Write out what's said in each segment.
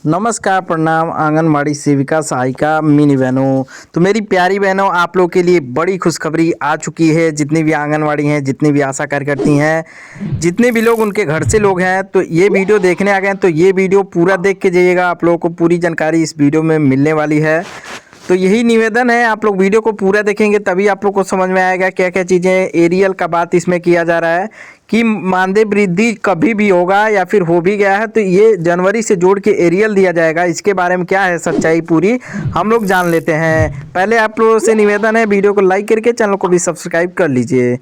नमस्कार, प्रणाम आंगनबाड़ी सेविका सहायिका मिनी बहनों। तो मेरी प्यारी बहनों, आप लोग के लिए बड़ी खुशखबरी आ चुकी है। जितनी भी आंगनबाड़ी हैं, जितनी भी आशा कार्यकर्ती हैं, जितने भी लोग उनके घर से लोग हैं, तो ये वीडियो देखने आ गए हैं, तो ये वीडियो पूरा देख के जाइएगा। आप लोगों को पूरी जानकारी इस वीडियो में मिलने वाली है। तो यही निवेदन है, आप लोग वीडियो को पूरा देखेंगे तभी आप लोग को समझ में आएगा क्या क्या चीज़ें। एरियल का बात इसमें किया जा रहा है कि मानदेय वृद्धि कभी भी होगा या फिर हो भी गया है, तो ये जनवरी से जोड़ के एरियल दिया जाएगा। इसके बारे में क्या है सच्चाई पूरी हम लोग जान लेते हैं। पहले आप लोगों से निवेदन है, वीडियो को लाइक करके चैनल को भी सब्सक्राइब कर लीजिए।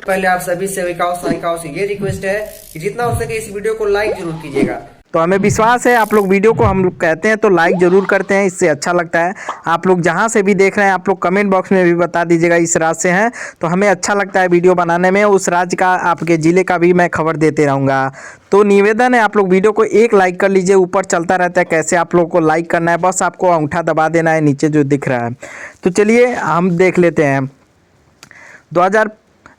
पहले आप सभी सेविकाओं सहायिकाओं से ये रिक्वेस्ट है कि जितना हो सके इस वीडियो को लाइक जरूर कीजिएगा। तो हमें विश्वास है आप लोग वीडियो को हम लोग कहते हैं तो लाइक ज़रूर करते हैं, इससे अच्छा लगता है। आप लोग जहां से भी देख रहे हैं आप लोग कमेंट बॉक्स में भी बता दीजिएगा इस राज्य से हैं, तो हमें अच्छा लगता है वीडियो बनाने में। उस राज्य का, आपके ज़िले का भी मैं खबर देते रहूँगा। तो निवेदन है, आप लोग वीडियो को एक लाइक कर लीजिए। ऊपर चलता रहता है कैसे आप लोग को लाइक करना है, बस आपको अंगूठा दबा देना है नीचे जो दिख रहा है। तो चलिए हम देख लेते हैं।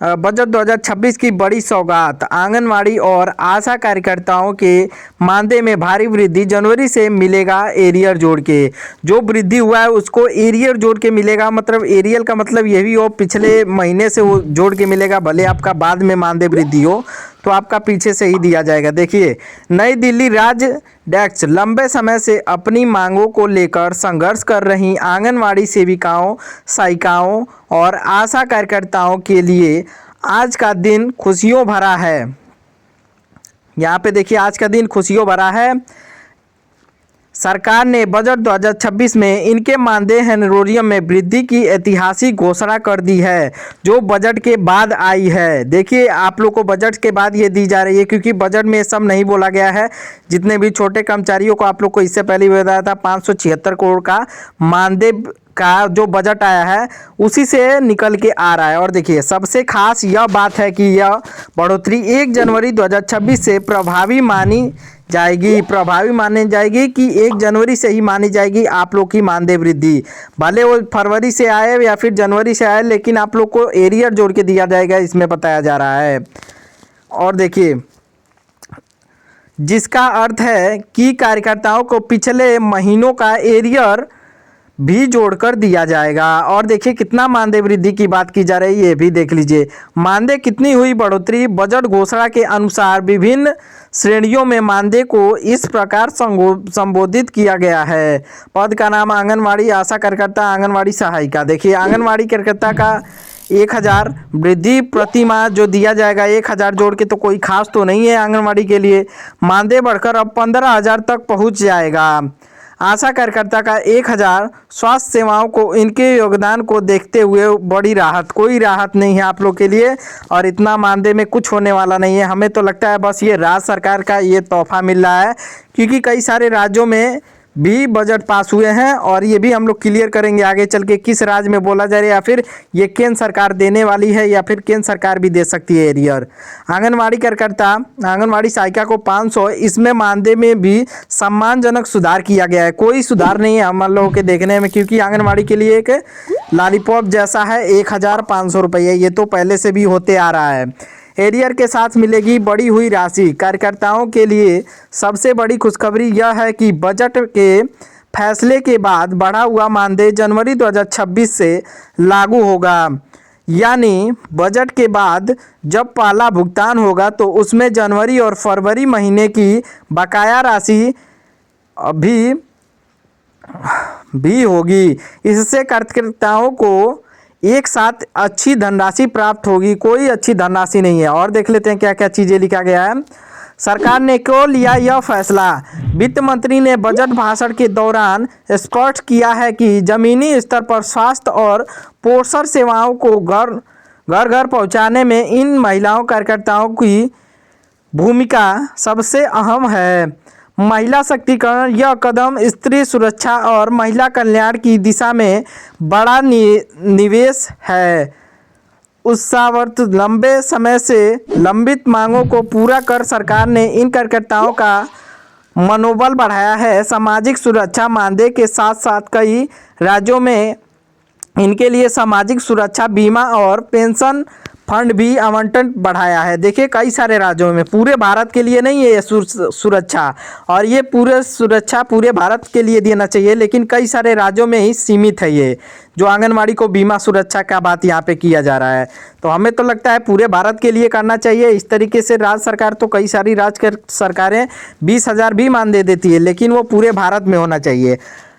बजट 2026 की बड़ी सौगात, आंगनवाड़ी और आशा कार्यकर्ताओं के मानदेय में भारी वृद्धि, जनवरी से मिलेगा एरियर जोड़ के। जो वृद्धि हुआ है उसको एरियर जोड़ के मिलेगा। मतलब एरियल का मतलब ये भी हो पिछले महीने से वो जोड़ के मिलेगा, भले आपका बाद में मानदेय वृद्धि हो तो आपका पीछे से ही दिया जाएगा। देखिए, नई दिल्ली राज्य डेस्क लंबे समय से अपनी मांगों को लेकर संघर्ष कर रही आंगनवाड़ी सेविकाओं, सहायिकाओं और आशा कार्यकर्ताओं के लिए आज का दिन खुशियों भरा है। यहाँ पे देखिए, आज का दिन खुशियों भरा है। सरकार ने बजट 2026 में इनके मानदेय होनोरियम में वृद्धि की ऐतिहासिक घोषणा कर दी है, जो बजट के बाद आई है। देखिए, आप लोग को बजट के बाद ये दी जा रही है, क्योंकि बजट में सब नहीं बोला गया है। जितने भी छोटे कर्मचारियों को आप लोग को इससे पहले बताया था 576 करोड़ का मानदेय का जो बजट आया है उसी से निकल के आ रहा है। और देखिए, सबसे खास यह बात है कि यह बढ़ोतरी 1 जनवरी 2026 से प्रभावी मानी जाएगी कि 1 जनवरी से ही मानी जाएगी आप लोग की मानदेय वृद्धि। भले वो फरवरी से आए या फिर जनवरी से आए, लेकिन आप लोग को एरियर जोड़ के दिया जाएगा, इसमें बताया जा रहा है। और देखिए, जिसका अर्थ है कि कार्यकर्ताओं को पिछले महीनों का एरियर भी जोड़कर दिया जाएगा। और देखिए, कितना मानदेय वृद्धि की बात की जा रही है ये भी देख लीजिए। मानदेय कितनी हुई बढ़ोतरी, बजट घोषणा के अनुसार विभिन्न श्रेणियों में मानदेय को इस प्रकार संबोधित किया गया है। पद का नाम आंगनवाड़ी आशा कार्यकर्ता, आंगनवाड़ी सहायिका। देखिए, आंगनवाड़ी कार्यकर्ता का 1000 वृद्धि प्रति माह जो दिया जाएगा, 1000 जोड़ के तो कोई खास तो नहीं है आंगनवाड़ी के लिए। मानदेय बढ़कर अब 15,000 तक पहुंच जाएगा। आशा कार्यकर्ता का 1000, स्वास्थ्य सेवाओं को इनके योगदान को देखते हुए बड़ी राहत। कोई राहत नहीं है आप लोग के लिए, और इतना मानदेय में कुछ होने वाला नहीं है। हमें तो लगता है बस ये राज्य सरकार का ये तोहफा मिल रहा है, क्योंकि कई सारे राज्यों में भी बजट पास हुए हैं, और ये भी हम लोग क्लियर करेंगे आगे चल के किस राज्य में बोला जा रहा है, या फिर ये केंद्र सरकार देने वाली है या फिर केंद्र सरकार भी दे सकती है एरियर। आंगनवाड़ी कार्यकर्ता, आंगनवाड़ी सहायिका को 500, इसमें मानदेय में भी सम्मानजनक सुधार किया गया है। कोई सुधार नहीं है हम लोगों के देखने में, क्योंकि आंगनवाड़ी के लिए एक लॉलीपॉप जैसा है 1500 रुपये, ये तो पहले से भी होते आ रहा है। एरियर के साथ मिलेगी बढ़ी हुई राशि। कार्यकर्ताओं के लिए सबसे बड़ी खुशखबरी यह है कि बजट के फैसले के बाद बढ़ा हुआ मानदेय जनवरी 2026 से लागू होगा। यानी बजट के बाद जब पहला भुगतान होगा तो उसमें जनवरी और फरवरी महीने की बकाया राशि भी होगी। इससे कार्यकर्ताओं को एक साथ अच्छी धनराशि प्राप्त होगी। कोई अच्छी धनराशि नहीं है। और देख लेते हैं क्या क्या चीज़ें लिखा गया है। सरकार ने क्यों लिया यह फैसला। वित्त मंत्री ने बजट भाषण के दौरान स्पष्ट किया है कि जमीनी स्तर पर स्वास्थ्य और पोषण सेवाओं को घर घर पहुंचाने में इन महिलाओं कार्यकर्ताओं की भूमिका सबसे अहम है। महिला शक्तिकरण, यह कदम स्त्री सुरक्षा और महिला कल्याण की दिशा में बड़ा निवेश है। उत्साहवर्त लंबे समय से लंबित मांगों को पूरा कर सरकार ने इन कार्यकर्ताओं का मनोबल बढ़ाया है। सामाजिक सुरक्षा मानदेय के साथ साथ कई राज्यों में इनके लिए सामाजिक सुरक्षा बीमा और पेंशन फंड भी आवंटन बढ़ाया है। देखिए कई सारे राज्यों में, पूरे भारत के लिए नहीं है ये सुरक्षा, और ये पूरे सुरक्षा पूरे भारत के लिए देना चाहिए, लेकिन कई सारे राज्यों में ही सीमित है ये जो आंगनवाड़ी को बीमा सुरक्षा का बात यहाँ पे किया जा रहा है। तो हमें तो लगता है पूरे भारत के लिए करना चाहिए। इस तरीके से राज्य सरकार तो कई सारी राज्य सरकारें 20,000 भी मान दे देती है, लेकिन वो पूरे भारत में होना चाहिए।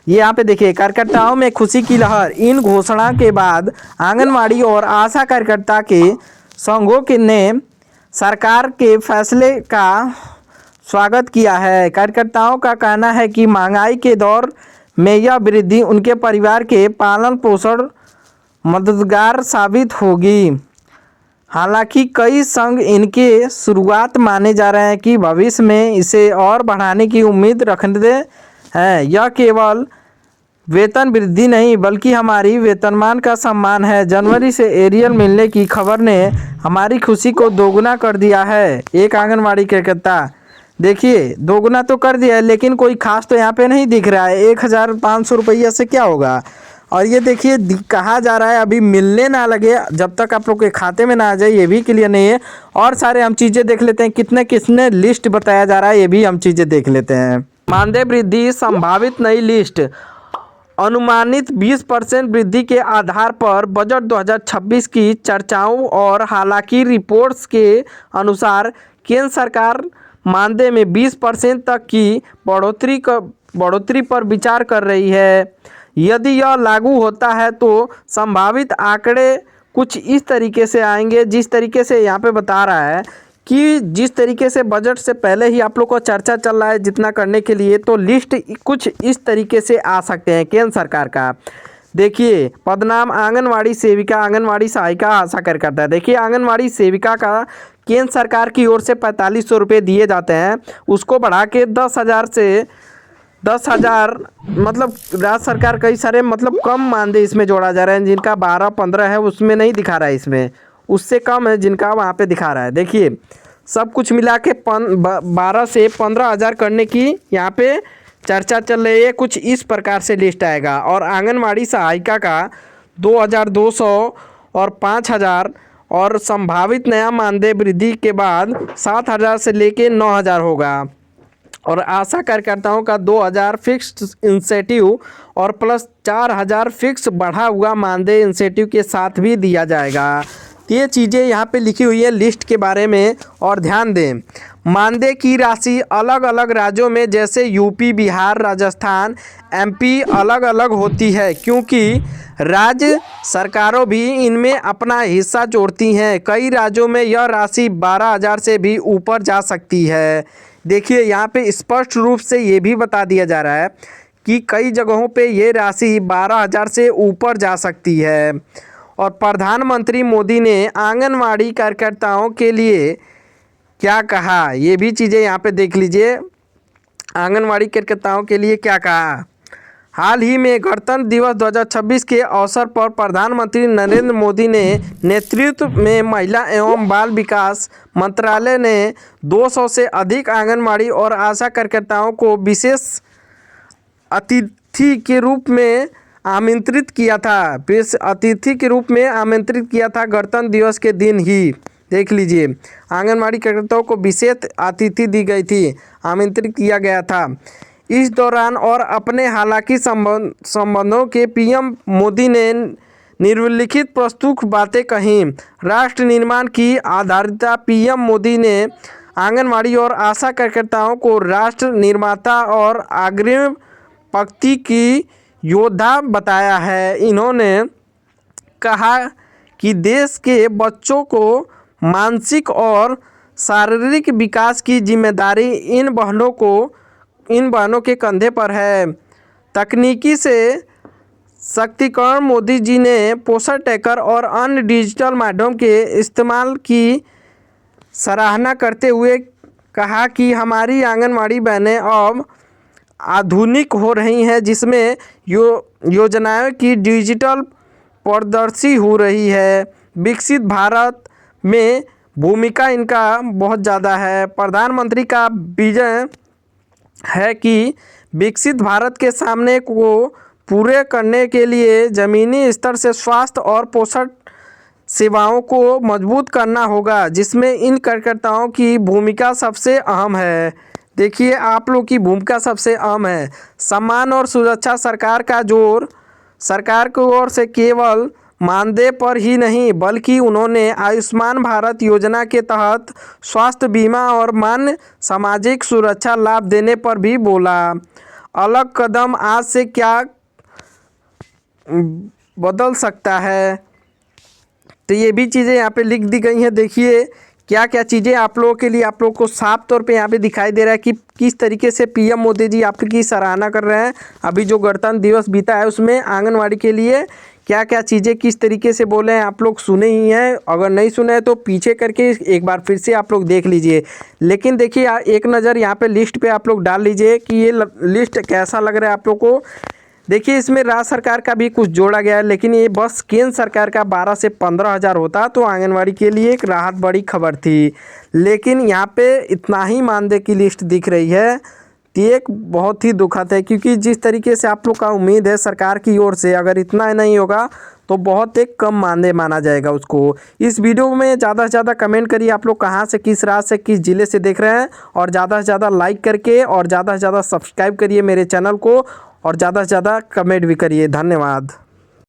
ये यहाँ पे देखिए, कार्यकर्ताओं में खुशी की लहर। इन घोषणा के बाद आंगनवाड़ी और आशा कार्यकर्ता के संघों के ने सरकार के फैसले का स्वागत किया है। कार्यकर्ताओं का कहना है कि महंगाई के दौर में यह वृद्धि उनके परिवार के पालन पोषण मददगार साबित होगी। हालांकि कई संघ इनके शुरुआत माने जा रहे हैं कि भविष्य में इसे और बढ़ाने की उम्मीद रखते हैं। यह केवल वेतन वृद्धि नहीं बल्कि हमारी वेतनमान का सम्मान है। जनवरी से एरियल मिलने की खबर ने हमारी खुशी को दोगुना कर दिया है। एक आंगनवाड़ी कार्यकर्ता, देखिए दोगुना तो कर दिया है, लेकिन कोई खास तो यहाँ पे नहीं दिख रहा है। 1,500 रुपये से क्या होगा। और ये देखिए कहा जा रहा है अभी मिलने ना लगे जब तक आप लोग के खाते में ना आ जाए, ये भी क्लियर नहीं है। और सारे हम चीज़ें देख लेते हैं, कितने किसने लिस्ट बताया जा रहा है, ये भी हम चीज़ें देख लेते हैं। मानदेय वृद्धि संभावित नई लिस्ट। अनुमानित 20% वृद्धि के आधार पर बजट 2026 की चर्चाओं। और हालांकि रिपोर्ट्स के अनुसार केंद्र सरकार मानदेय में 20% तक की बढ़ोतरी पर विचार कर रही है। यदि यह लागू होता है तो संभावित आंकड़े कुछ इस तरीके से आएंगे, जिस तरीके से यहाँ पे बता रहा है कि जिस तरीके से बजट से पहले ही आप लोग को चर्चा चल रहा है जितना करने के लिए, तो लिस्ट कुछ इस तरीके से आ सकते हैं केंद्र सरकार का। देखिए पदनाम आंगनवाड़ी सेविका, आंगनवाड़ी सहायिका, आशा कार्यकर्ता। देखिए आंगनवाड़ी सेविका का केंद्र सरकार की ओर से 4500 रुपये दिए जाते हैं, उसको बढ़ा के 10,000 मतलब राज्य सरकार कई सारे मतलब कम मानदेय इसमें जोड़ा जा रहा है। जिनका 12-15 है उसमें नहीं दिखा रहा है, इसमें उससे कम है जिनका वहाँ पे दिखा रहा है। देखिए सब कुछ मिला के 12 से 15,000 करने की यहाँ पे चर्चा चल रही है। कुछ इस प्रकार से लिस्ट आएगा। और आंगनवाड़ी सहायिका का 2,200 और 5,000, और संभावित नया मानदेय वृद्धि के बाद 7,000 से लेके 9,000 होगा। और आशा कार्यकर्ताओं का 2,000 फिक्स्ड इंसेंटिव और प्लस 4,000 फिक्स बढ़ा हुआ मानदेय इंसेंटिव के साथ भी दिया जाएगा। ये चीज़ें यहाँ पे लिखी हुई है लिस्ट के बारे में। और ध्यान दें, मानदेय की राशि अलग अलग राज्यों में जैसे यूपी, बिहार, राजस्थान, एमपी अलग अलग होती है, क्योंकि राज्य सरकारों भी इनमें अपना हिस्सा जोड़ती हैं। कई राज्यों में यह राशि 12,000 से भी ऊपर जा सकती है। देखिए यहाँ पे स्पष्ट रूप से ये भी बता दिया जा रहा है कि कई जगहों पे ये राशि 12,000 से ऊपर जा सकती है। और प्रधानमंत्री मोदी ने आंगनवाड़ी कार्यकर्ताओं के लिए क्या कहा, ये भी चीज़ें यहाँ पे देख लीजिए। आंगनवाड़ी कार्यकर्ताओं के लिए क्या कहा। हाल ही में गणतंत्र दिवस 2026 के अवसर पर प्रधानमंत्री नरेंद्र मोदी ने नेतृत्व में महिला एवं बाल विकास मंत्रालय ने 200 से अधिक आंगनवाड़ी और आशा कार्यकर्ताओं को विशेष अतिथि के रूप में आमंत्रित किया था। विशेष अतिथि के रूप में आमंत्रित किया था गणतंत्र दिवस के दिन ही। देख लीजिए आंगनवाड़ी कार्यकर्ताओं को विशेष अतिथि दी गई थी, आमंत्रित किया गया था इस दौरान। और अपने हालांकि संबंधों के पीएम मोदी ने निम्नलिखित प्रस्तुत बातें कहीं। राष्ट्र निर्माण की आधारिता। पीएम मोदी ने आंगनवाड़ी और आशा कार्यकर्ताओं को राष्ट्र निर्माता और अग्रिम पंक्ति की योद्धा बताया है। इन्होंने कहा कि देश के बच्चों को मानसिक और शारीरिक विकास की जिम्मेदारी इन बहनों के कंधे पर है। तकनीकी से सशक्तिकरण। मोदी जी ने पोषण ट्रैकर और अन्य डिजिटल माध्यम के इस्तेमाल की सराहना करते हुए कहा कि हमारी आंगनवाड़ी बहनें अब आधुनिक हो रही हैं, जिसमें योजनाओं की डिजिटल पारदर्शी हो रही है। विकसित भारत में भूमिका इनका बहुत ज़्यादा है। प्रधानमंत्री का विजन है कि विकसित भारत के सामने को पूरे करने के लिए ज़मीनी स्तर से स्वास्थ्य और पोषण सेवाओं को मजबूत करना होगा, जिसमें इन कार्यकर्ताओं की भूमिका सबसे अहम है। देखिए आप लोग की भूमिका सबसे अहम है। सम्मान और सुरक्षा सरकार की ओर से केवल मानदेय पर ही नहीं, बल्कि उन्होंने आयुष्मान भारत योजना के तहत स्वास्थ्य बीमा और मान्य सामाजिक सुरक्षा लाभ देने पर भी बोला। अलग कदम आज से क्या बदल सकता है, तो ये भी चीज़ें यहाँ पे लिख दी गई हैं। देखिए क्या क्या चीज़ें आप लोगों के लिए, आप लोग को साफ तौर पे यहाँ पे दिखाई दे रहा है कि किस तरीके से पीएम मोदी जी आपकी सराहना कर रहे हैं। अभी जो गणतंत्र दिवस बीता है उसमें आंगनवाड़ी के लिए क्या क्या चीज़ें किस तरीके से बोले हैं, आप लोग सुने ही हैं। अगर नहीं सुने हैं तो पीछे करके एक बार फिर से आप लोग देख लीजिए। लेकिन देखिए एक नज़र यहाँ पे लिस्ट पे आप लोग डाल लीजिए कि ये लिस्ट कैसा लग रहा है आप लोग को। देखिए इसमें राज्य सरकार का भी कुछ जोड़ा गया है, लेकिन ये बस केंद्र सरकार का 12 से 15 हज़ार होता तो आंगनवाड़ी के लिए एक राहत बड़ी खबर थी। लेकिन यहाँ पे इतना ही मानदेय की लिस्ट दिख रही है, तो एक बहुत ही दुखद है, क्योंकि जिस तरीके से आप लोग का उम्मीद है सरकार की ओर से, अगर इतना नहीं होगा तो बहुत एक कम मानदेय माना जाएगा उसको। इस वीडियो में ज़्यादा से ज़्यादा कमेंट करिए आप लोग कहाँ से, किस राज्य से, किस ज़िले से देख रहे हैं, और ज़्यादा से ज़्यादा लाइक करके और ज़्यादा से ज़्यादा सब्सक्राइब करिए मेरे चैनल को, और ज़्यादा से ज़्यादा कमेंट भी करिए। धन्यवाद।